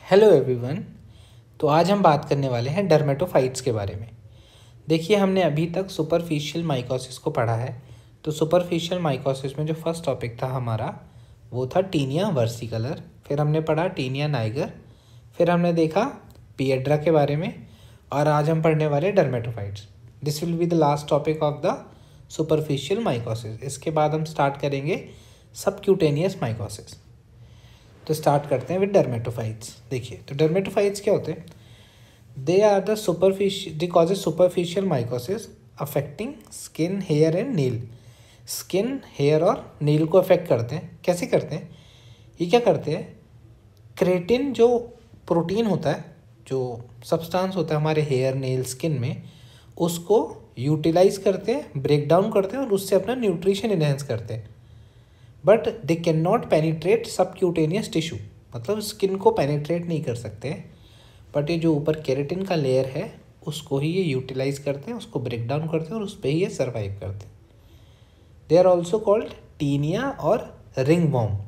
Hello everyone. तो आज हम बात करने वाले हैं डर्मेटोफाइट्स के बारे में। देखिए, हमने अभी तक सुपरफिशियल माइकोसिस को पढ़ा है। तो सुपरफिशियल माइकोसिस में जो फर्स्ट टॉपिक था हमारा वो था टीनिया वर्सिकलर, फिर हमने पढ़ा टीनिया नाइगर, फिर हमने देखा पिएड्रा के बारे में, और आज हम पढ़ने वाले dermatophytes. This will be the last topic of the superficial mycosis. इसके बाद हम स्टार्ट करेंगे सबक्यूटेनियस माइकोसिस। तो स्टार्ट करते हैं विद डर्मेटोफाइट्स। देखिए, तो डर्मेटोफाइट्स क्या होते हैं? They are the superficial, they causes superficial mycosis affecting skin, hair and nail. Skin, hair और नील को अफेक्ट करते हैं। कैसे करते हैं? ये क्या करते हैं, क्रेटिन जो प्रोटीन होता है, जो सब्सटेंस होता है हमारे हेयर, नेल, स्किन में, उसको यूटिलाइज करते हैं, ब्रेक डाउन करते हैं और उससे अपना न्यूट्रिशन इनहेंस करते हैं। But they can not penetrate subcutaneous tissue, मतलब स्किन को पेनिट्रेट नहीं कर सकते हैं। बट ये जो ऊपर केराटिन का लेयर है उसको ही ये यूटिलाइज करते हैं, उसको ब्रेक डाउन करते हैं और उस पर ही ये सर्वाइव करते हैं। They are also called tinea और रिंग वॉर्म।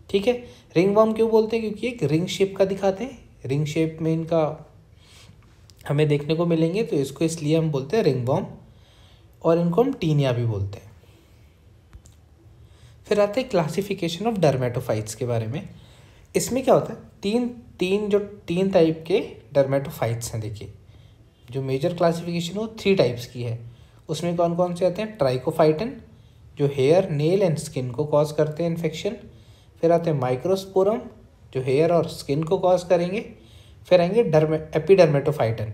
ठीक है, रिंग वॉर्म क्यों बोलते हैं? क्योंकि एक रिंग शेप का दिखाते हैं, रिंग शेप में इनका हमें देखने को मिलेंगे, तो इसको इसलिए हम बोलते हैं रिंग वॉर्म, और इनको हम टीनिया भी बोलते हैं। फिर आते हैं क्लासिफिकेशन ऑफ डर्मेटोफाइट्स के बारे में। इसमें क्या होता है, तीन टाइप के डर्मेटोफाइट्स हैं। देखिए, जो मेजर क्लासिफिकेशन वो 3 टाइप्स की है। उसमें कौन कौन से आते हैं? ट्राइकोफाइटन, जो हेयर, नेल एंड स्किन को कॉज करते हैं इन्फेक्शन। फिर आते हैं माइक्रोस्पोरम, जो हेयर और स्किन को कॉज करेंगे। फिर आएंगे एपिडर्मेटोफाइटन,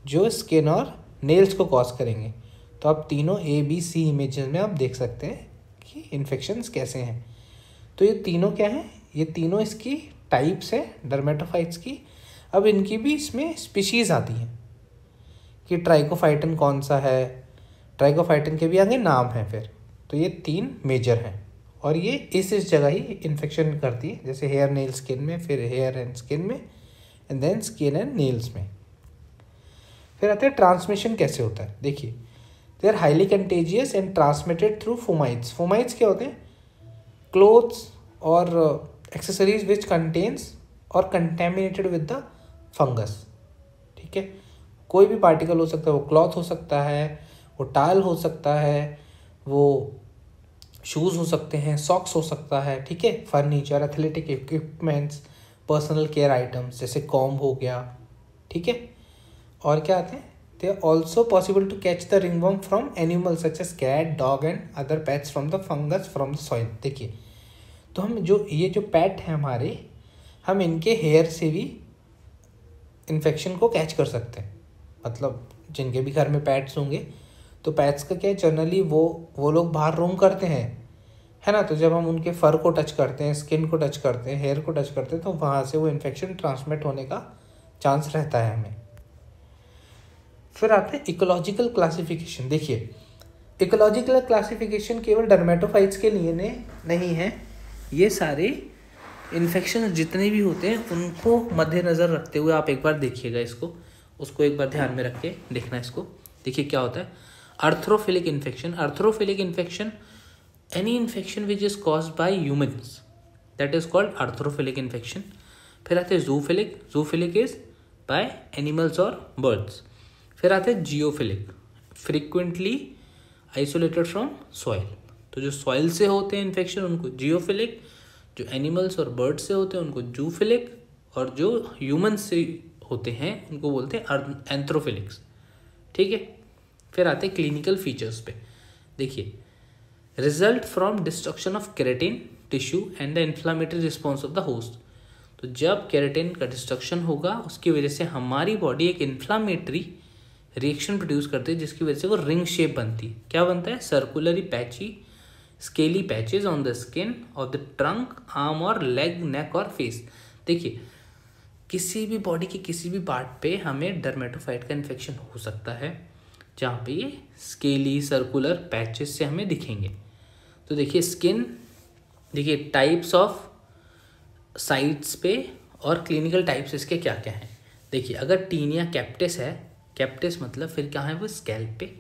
जो स्किन और नेल्स को कॉज करेंगे। तो आप तीनों ABC इमेजेस में आप देख सकते हैं कि इन्फेक्शंस कैसे हैं। तो ये तीनों क्या हैं? ये तीनों इसकी टाइप्स हैं डर्मेटोफाइट्स की। अब इनकी भी इसमें स्पीशीज़ आती हैं कि ट्राइकोफाइटन कौन सा है, ट्राइकोफाइटन के भी आगे नाम हैं फिर। तो ये 3 मेजर हैं और ये इस जगह ही इन्फेक्शन करती है, जैसे हेयर, नेल, स्किन में, फिर हेयर एंड स्किन में, and then skin and nails में। फिर आते हैं ट्रांसमिशन कैसे होता है। देखिए, they are highly contagious and transmitted through fomites. Fomites क्या होते हैं? क्लोथ्स और एक्सेसरीज विच कंटेन्स और कंटेमिनेटेड विद द फंगस। ठीक है, कोई भी पार्टिकल हो सकता है, वो क्लॉथ हो सकता है, वो टायल हो सकता है, वो शूज़ हो सकते हैं, सॉक्स हो सकता है। ठीक है, furniture, athletic equipments, personal care items जैसे कॉम्ब हो गया। ठीक है, और क्या आते हैं? They are also possible to catch the ringworm from animals such as cat, dog and other pets from the fungus from the soil। देखिए, तो हम ये जो पेट हैं हमारे, हम इनके हेयर से भी इन्फेक्शन को कैच कर सकते हैं। मतलब जिनके भी घर में पेट्स होंगे, तो पेट्स का क्या है, जनरली वो लोग बाहर रोम करते हैं, है ना। तो जब हम उनके फर को टच करते हैं, स्किन को टच करते हैं, हेयर को टच करते हैं, तो वहाँ से वो इन्फेक्शन ट्रांसमिट होने का चांस रहता है हमें। फिर आते हैं इकोलॉजिकल क्लासिफिकेशन। देखिए, इकोलॉजिकल क्लासिफिकेशन केवल डर्मेटोफाइट्स के लिए नहीं है, ये सारे इन्फेक्शन जितने भी होते हैं उनको मद्देनज़र रखते हुए आप एक बार देखिएगा इसको, उसको एक बार ध्यान में रख के देखना इसको। देखिए क्या होता है, anthropophilic infection. Anthropophilic infection, any infection which is caused by humans, that is called anthropophilic infection. फिर आते हैं zoophilic. Zoophilic is by animals और बर्ड्स। फिर आते हैं geophilic, frequently isolated from soil. तो जो सॉइल से होते हैं इन्फेक्शन उनको जियोफिलिक, जो एनिमल्स और बर्ड्स से होते हैं उनको जूफिलिक, और जो ह्यूमन से होते हैं उनको बोलते हैं एंथ्रोफिलिक्स। ठीक है, फिर आते हैं क्लिनिकल फीचर्स पे। देखिए, result from destruction of keratin tissue and the inflammatory response of the host. तो जब केराटिन का डिस्ट्रक्शन होगा उसकी वजह से हमारी बॉडी एक इन्फ्लामेटरी रिएक्शन प्रोड्यूस करती है, जिसकी वजह से वो रिंग शेप बनती है। क्या बनता है? Circularly patchy scaly patches on the skin of the trunk, arm और लेग, नेक और फेस। देखिए, किसी भी बॉडी के किसी भी पार्ट पे हमें डर्मेटोफाइट का इन्फेक्शन हो सकता है, जहाँ पे ये स्केली सर्कुलर पैचेस से हमें दिखेंगे। तो देखिए, स्किन, देखिए टाइप्स ऑफ साइट्स पे और क्लिनिकल टाइप्स इसके क्या क्या हैं। देखिए, अगर टीनिया कैप्टिस है, कैप्टिस मतलब फिर क्या है वो, स्कैल्प पे।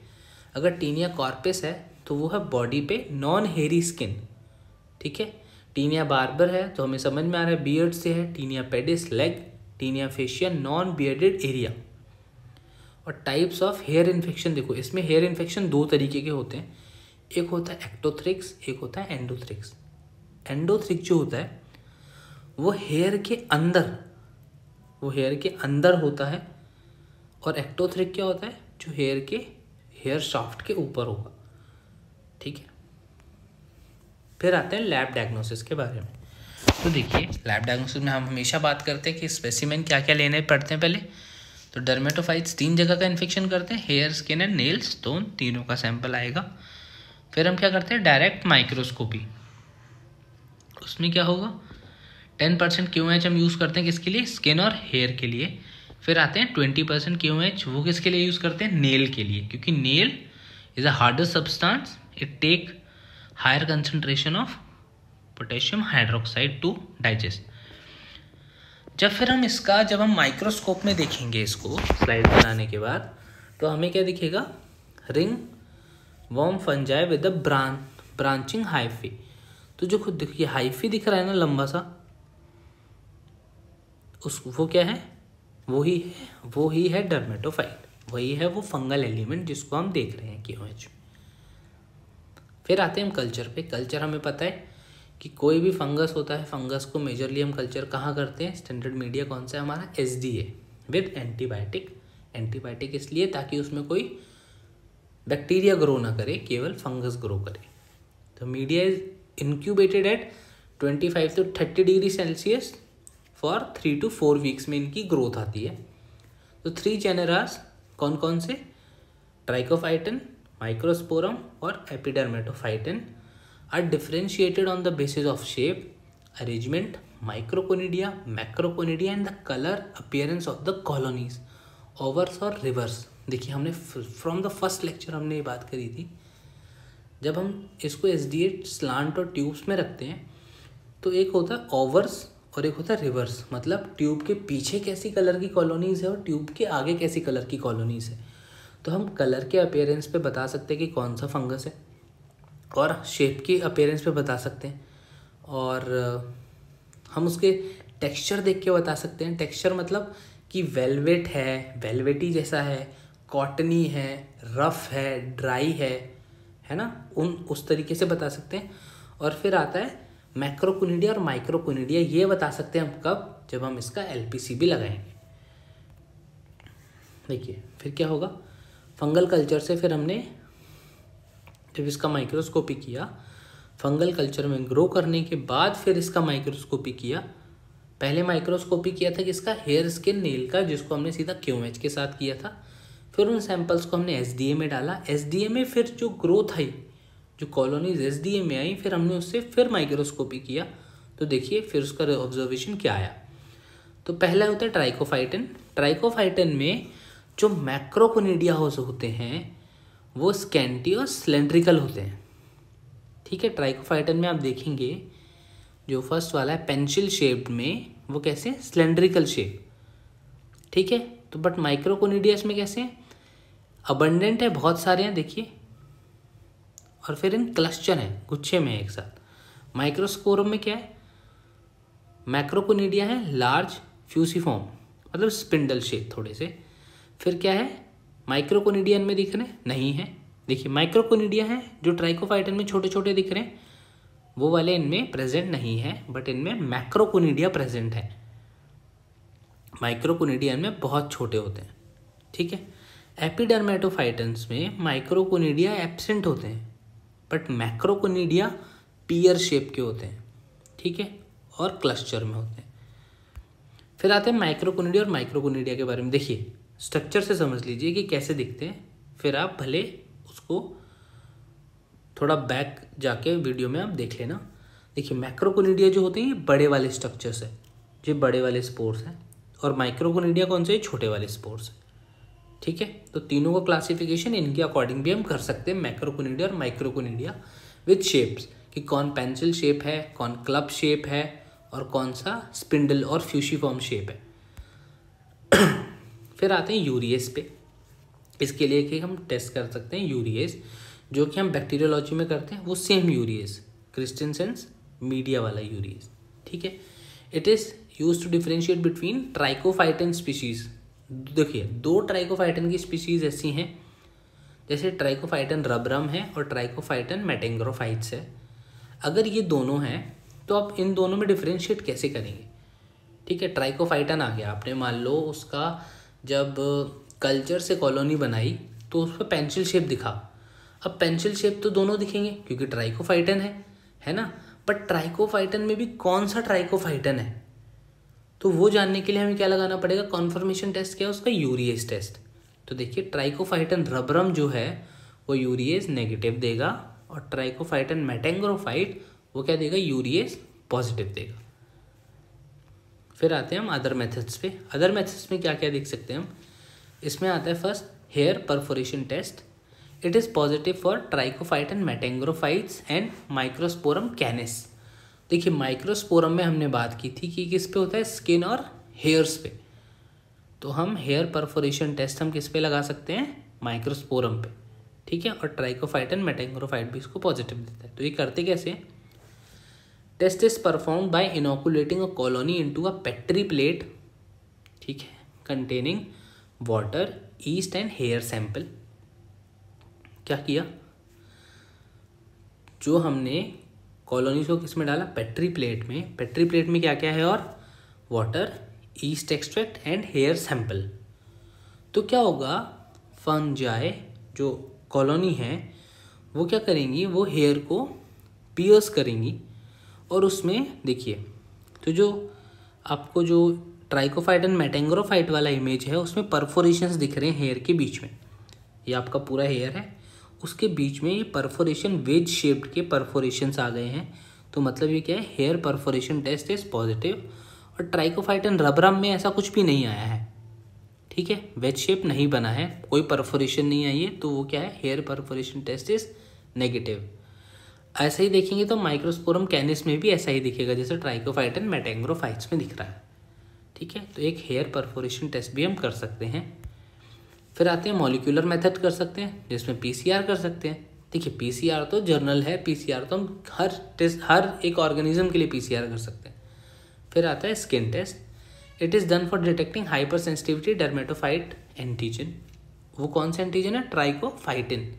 अगर टीनिया कॉर्पिस है तो वो है बॉडी पे, नॉन हेयरी स्किन। ठीक है, टीनिया बार्बर है तो हमें समझ में आ रहा है बियर्ड से है। Tinea pedis leg, tinea faciei non bearded area. और टाइप्स ऑफ हेयर इन्फेक्शन देखो, इसमें हेयर इन्फेक्शन दो तरीके के होते हैं, एक होता है एक्टोथ्रिक्स, एक होता है एंडोथ्रिक्स। एंडोथ्रिक्स जो होता है वो हेयर के अंदर होता है, और एक्टोथ्रिक क्या होता है, जो हेयर शाफ्ट के ऊपर होगा। ठीक है, फिर आते हैं लैब डायग्नोसिस के बारे में। तो देखिए लैब डायग्नोसिस में हम हमेशा बात करते हैं कि स्पेसिमेन क्या क्या लेने पड़ते हैं। पहले तो डर्मेटोफाइट्स 3 जगह का इन्फेक्शन करते हैं, हेयर, स्किन एंड नेल्स, तो तीनों का सैंपल आएगा। फिर हम क्या करते हैं, डायरेक्ट माइक्रोस्कोपी। उसमें क्या होगा, 10% QH हम यूज़ करते हैं किसके लिए, स्किन और हेयर के लिए। फिर आते हैं 20% QH, वो किसके लिए यूज़ करते हैं, नेल के लिए, क्योंकि nail is a harder substance, it take higher concentration of potassium hydroxide to digest. जब हम माइक्रोस्कोप में देखेंगे इसको स्लाइड बनाने के बाद, तो हमें क्या दिखेगा, ring worm fungi with a branching hyphae. तो जो खुद देखिए हाइफी दिख रहा है ना लंबा सा, वो क्या है, वो ही है डर्मेटोफाइट, वही है वो फंगल एलिमेंट जिसको हम देख रहे हैं QH। फिर आते हैं हम कल्चर पे। कल्चर हमें पता है कि कोई भी फंगस होता है, फंगस को मेजरली हम कल्चर कहाँ करते हैं, स्टैंडर्ड मीडिया कौन सा है हमारा, SDA विद एंटीबायोटिक इसलिए ताकि उसमें कोई बैक्टीरिया ग्रो ना करे, केवल फंगस ग्रो करे। तो media is incubated at 25 to 30 degree Celsius for 3 to 4 weeks में इनकी ग्रोथ आती है। तो 3 जेनेरास कौन कौन से, ट्राइकोफाइटन, माइक्रोस्पोरम और एपिडर्मेटोफाइटन are differentiated on the basis of shape, arrangement, microconidia, macroconidia and the color appearance of the colonies, overs और reverse। देखिए हमने फ्रॉम द फर्स्ट लेक्चर हमने ये बात करी थी, जब हम इसको SDA स्लांट और ट्यूब्स में रखते हैं तो एक होता है ओवर्स और एक होता है रिवर्स, मतलब ट्यूब के पीछे कैसी कलर की कॉलोनीज है और ट्यूब के आगे कैसी कलर की कॉलोनीज है। तो हम कलर के अपीयरेंस पे बता सकते हैं कि कौन सा फंगस है, और शेप की अपीयरेंस पे बता सकते हैं, और हम उसके टेक्सचर देख के बता सकते हैं। टेक्सचर मतलब कि वेलवेट है, वेलवेटी जैसा है, कॉटनी है, रफ है, ड्राई है ना, उस तरीके से बता सकते हैं। और फिर आता है मैक्रोकोनिडिया और माइक्रोकोनिडिया, ये बता सकते हैं हम कब, जब हम इसका LPCB लगाएंगे। देखिए फिर क्या होगा, फंगल कल्चर से फिर हमने जब इसका माइक्रोस्कोपी किया, फंगल कल्चर में ग्रो करने के बाद फिर इसका माइक्रोस्कोपी किया। पहले माइक्रोस्कोपी किया था किसका, हेयर, स्किन, नेल का, जिसको हमने सीधा QH के साथ किया था। फिर उन सैंपल्स को हमने SDA में डाला, SDA में फिर जो ग्रोथ आई, जो कॉलोनीज SDA में आई, फिर हमने उससे फिर माइक्रोस्कोपी किया। तो देखिए फिर उसका ऑब्जर्वेशन क्या आया। तो पहला होता है ट्राइकोफाइटन। ट्राइकोफाइटन में जो मैक्रोकोनिडिया होते हैं वो स्कैंटी और सिलेंड्रिकल होते हैं। ठीक है, ट्राइकोफाइटन में आप देखेंगे जो फर्स्ट वाला है पेंसिल शेप में, वो कैसे, सिलेंड्रिकल शेप। ठीक है, तो बट माइक्रोकोनिडिया में कैसे हैं, अबंडेंट है, बहुत सारे हैं देखिए, और फिर इन क्लस्टर हैं, गुच्छे में एक साथ। माइक्रोस्पोरम में क्या है, मैक्रोकोनिडिया है लार्ज फ्यूसिफॉर्म, मतलब स्पिंडल शेप थोड़े से। फिर क्या है, माइक्रोकोनिडियन में दिख रहे हैं, नहीं है। देखिए माइक्रोकोनिडिया है जो ट्राइकोफाइटन में छोटे छोटे दिख रहे हैं, वो वाले इनमें प्रेजेंट नहीं है, बट इनमें मैक्रोकोनिडिया प्रेजेंट है। माइक्रोकोनिडियन में बहुत छोटे होते हैं। ठीक है, एपिडर्मेटोफाइटन्स में माइक्रोकोनिडिया एब्सेंट होते हैं, बट मैक्रोकोनिडिया पियर शेप के होते हैं। ठीक है, और क्लस्टर में होते हैं। फिर आते हैं माइक्रोकोनिडिया और माइक्रोकोनिडिया के बारे में। देखिए स्ट्रक्चर से समझ लीजिए कि कैसे दिखते हैं, फिर आप भले उसको थोड़ा बैक जाके वीडियो में आप देख लेना। देखिए मैक्रोकोनिडिया जो होते हैं ये बड़े वाले स्ट्रक्चर्स है, ये बड़े वाले स्पोर्स हैं, और माइक्रोकोनिडिया कौन से, ये छोटे वाले स्पोर्स हैं। ठीक है, तो तीनों का क्लासिफिकेशन इनके अकॉर्डिंग भी हम कर सकते हैं, मैक्रोकोनिडिया और माइक्रोकोनिडिया विद शेप्स, कि कौन पेंसिल शेप है, कौन क्लब शेप है, और कौन सा स्पिंडल और फ्यूसिफॉर्म शेप है। फिर आते हैं यूरिएस पे। इसके लिए कि हम टेस्ट कर सकते हैं यूरिएस, जो कि हम बैक्टीरियोलॉजी में करते हैं, वो सेम यूरिएस, क्रिस्टेंसेंस मीडिया वाला यूरिएज, ठीक है। It is use to differentiate between Trichophyton species. देखिए 2 ट्राइकोफाइटन की स्पीशीज़ ऐसी हैं, जैसे ट्राइकोफाइटन रबरम है और ट्राइकोफाइटन मेटेंग्रोफाइट्स है। अगर ये दोनों हैं तो आप इन दोनों में डिफ्रेंशिएट कैसे करेंगे, ठीक है। ट्राइकोफाइटन आ गया, आपने मान लो उसका जब कल्चर से कॉलोनी बनाई तो उस पर पेंसिल शेप दिखा। अब पेंसिल शेप तो दोनों दिखेंगे क्योंकि ट्राइकोफाइटन है ना, बट ट्राइकोफाइटन में भी कौन सा ट्राइकोफाइटन है, तो वो जानने के लिए हमें क्या लगाना पड़ेगा, कॉन्फर्मेशन टेस्ट क्या है उसका, यूरिएज टेस्ट। तो देखिए ट्राइकोफाइटन रबरम जो है वो यूरिएज नेगेटिव देगा और ट्राइकोफाइटन मेटेंग्रोफाइट वो क्या देगा, यूरिएज पॉजिटिव देगा। फिर आते हैं हम अदर मेथड्स पे। अदर मेथड्स में क्या क्या देख सकते हैं हम, इसमें आता है first hair perforation test. It is positive for trichophyton mentagrophytes and microsporum canis. देखिए माइक्रोस्पोरम में हमने बात की थी कि किस पे होता है, स्किन और हेयर्स पे, तो हम हेयर परफोरेशन टेस्ट हम किस पे लगा सकते हैं, माइक्रोस्पोरम पे, ठीक है। और ट्राइकोफाइटन मेटेंग्रोफाइट भी इसको पॉजिटिव देता है। तो ये करते कैसे हैं, test is performed by inoculating a colony into a petri plate, ठीक है, containing water, yeast and hair sample. क्या किया, जो हमने कॉलोनी को किस में डाला, पेट्री प्लेट में। पेट्री प्लेट में क्या क्या है, और water, yeast extract and hair sample. तो क्या होगा, फंजाई जो कॉलोनी है वो क्या करेंगी, वो हेयर को पियर्स करेंगी और उसमें देखिए, तो जो आपको जो ट्राइकोफाइटन मेटेंग्रोफाइट वाला इमेज है उसमें परफोरेशंस दिख रहे हैं हेयर के बीच में। ये आपका पूरा हेयर है, उसके बीच में ये परफोरेशन वेज शेप्ड के परफोरेशंस आ गए हैं। तो मतलब ये क्या है, hair perforation test is positive. और ट्राइकोफाइटन रबरम में ऐसा कुछ भी नहीं आया है, ठीक है, वेज शेप नहीं बना है, कोई परफोरेशन नहीं आई है, तो वो क्या है, hair perforation test is negative. ऐसा ही देखेंगे तो माइक्रोस्पोरम कैनिस में भी ऐसा ही दिखेगा जैसे ट्राइकोफाइटन मेटेंग्रोफाइट्स में दिख रहा है, ठीक है। तो एक हेयर परफोरेशन टेस्ट भी हम कर सकते हैं। फिर आते हैं मॉलिक्यूलर मेथड कर सकते हैं, जिसमें पीसीआर कर सकते हैं। देखिए पीसीआर तो जर्नल है, पीसीआर तो हम हर एक ऑर्गेनिज्म के लिए पीसीआर कर सकते हैं। फिर आता है skin test. It is done for detecting hyper sensitivity dermatophyte antigen. वो कौन सा एंटीजन है, trichophytin.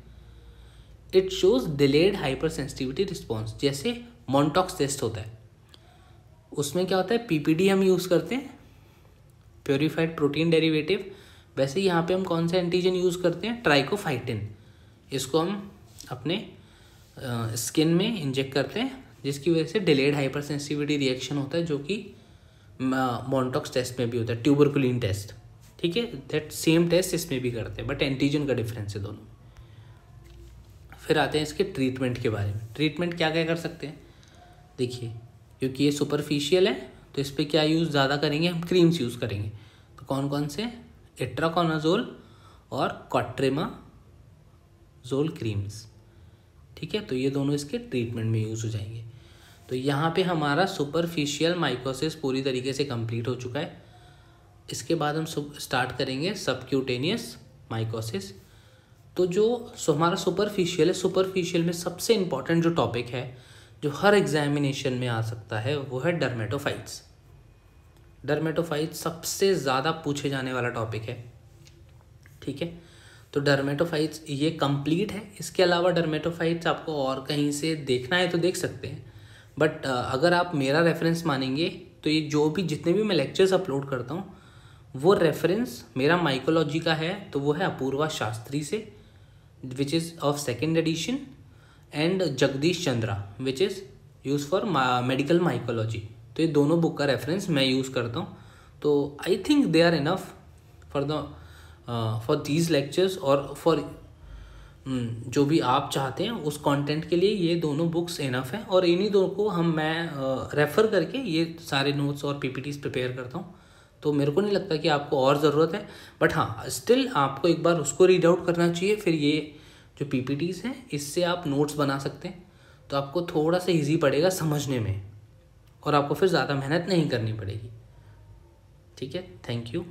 It shows delayed hyper sensitivity response, जैसे मॉन्टॉक्स टेस्ट होता है उसमें क्या होता है, पीपीडी हम यूज़ करते हैं, प्योरीफाइड प्रोटीन डेरिवेटिव। वैसे यहाँ पे हम कौन सा एंटीजन यूज़ करते हैं, ट्राइकोफाइटिन। इसको हम अपने स्किन में इंजेक्ट करते हैं, जिसकी वजह से डिलेड हाइपर सेंसिटिविटी रिएक्शन होता है, जो कि मॉन्टॉक्स टेस्ट में भी होता है, ट्यूबरकुलिन टेस्ट, ठीक है। दैट सेम टेस्ट इसमें भी करते हैं, बट एंटीजन का डिफरेंस है दोनों। फिर आते हैं इसके ट्रीटमेंट के बारे में। ट्रीटमेंट क्या क्या कर सकते हैं, देखिए क्योंकि ये सुपरफिशियल है तो इस पर क्या यूज़ ज़्यादा करेंगे, हम क्रीम्स यूज़ करेंगे। तो कौन कौन से, इट्राकोनाजोल और कॉट्रेमाजोल क्रीम्स, ठीक है। तो ये दोनों इसके ट्रीटमेंट में यूज़ हो जाएंगे। तो यहाँ पे हमारा सुपरफिशियल माइकोसिस पूरी तरीके से कंप्लीट हो चुका है। इसके बाद हम स्टार्ट करेंगे सबक्यूटेनियस माइकोसिस। तो जो हमारा सुपरफिशियल है, सुपरफिशियल में सबसे इम्पॉर्टेंट जो टॉपिक है जो हर एग्जामिनेशन में आ सकता है वो है डर्मेटोफाइट्स। डर्मेटोफाइट्स सबसे ज़्यादा पूछे जाने वाला टॉपिक है, ठीक है। तो डर्मेटोफाइट्स ये कंप्लीट है। इसके अलावा डर्मेटोफाइट्स आपको और कहीं से देखना है तो देख सकते हैं, बट अगर आप मेरा रेफरेंस मानेंगे तो ये जो भी जितने भी मैं लेक्चर्स अपलोड करता हूँ वो रेफरेंस मेरा माइकोलॉजी का है, तो वो है अपूर्वा शास्त्री से, which is of second edition, and Jagdish Chandra which is use for medical mycology. तो ये दोनों बुक का रेफरेंस मैं यूज़ करता हूँ। तो I think they are enough for these lectures, और फॉर जो भी आप चाहते हैं उस कंटेंट के लिए ये दोनों बुक्स इनफ हैं। और इन्हीं दोनों को मैं रेफ़र करके ये सारे नोट्स और पीपीटीज प्रिपेयर करता हूँ। तो मेरे को नहीं लगता कि आपको और ज़रूरत है, बट हाँ स्टिल आपको एक बार उसको रीड आउट करना चाहिए। फिर ये जो पीपीटीज हैं इससे आप नोट्स बना सकते हैं, तो आपको थोड़ा सा इजी पड़ेगा समझने में और आपको फिर ज़्यादा मेहनत नहीं करनी पड़ेगी, ठीक है। Thank you.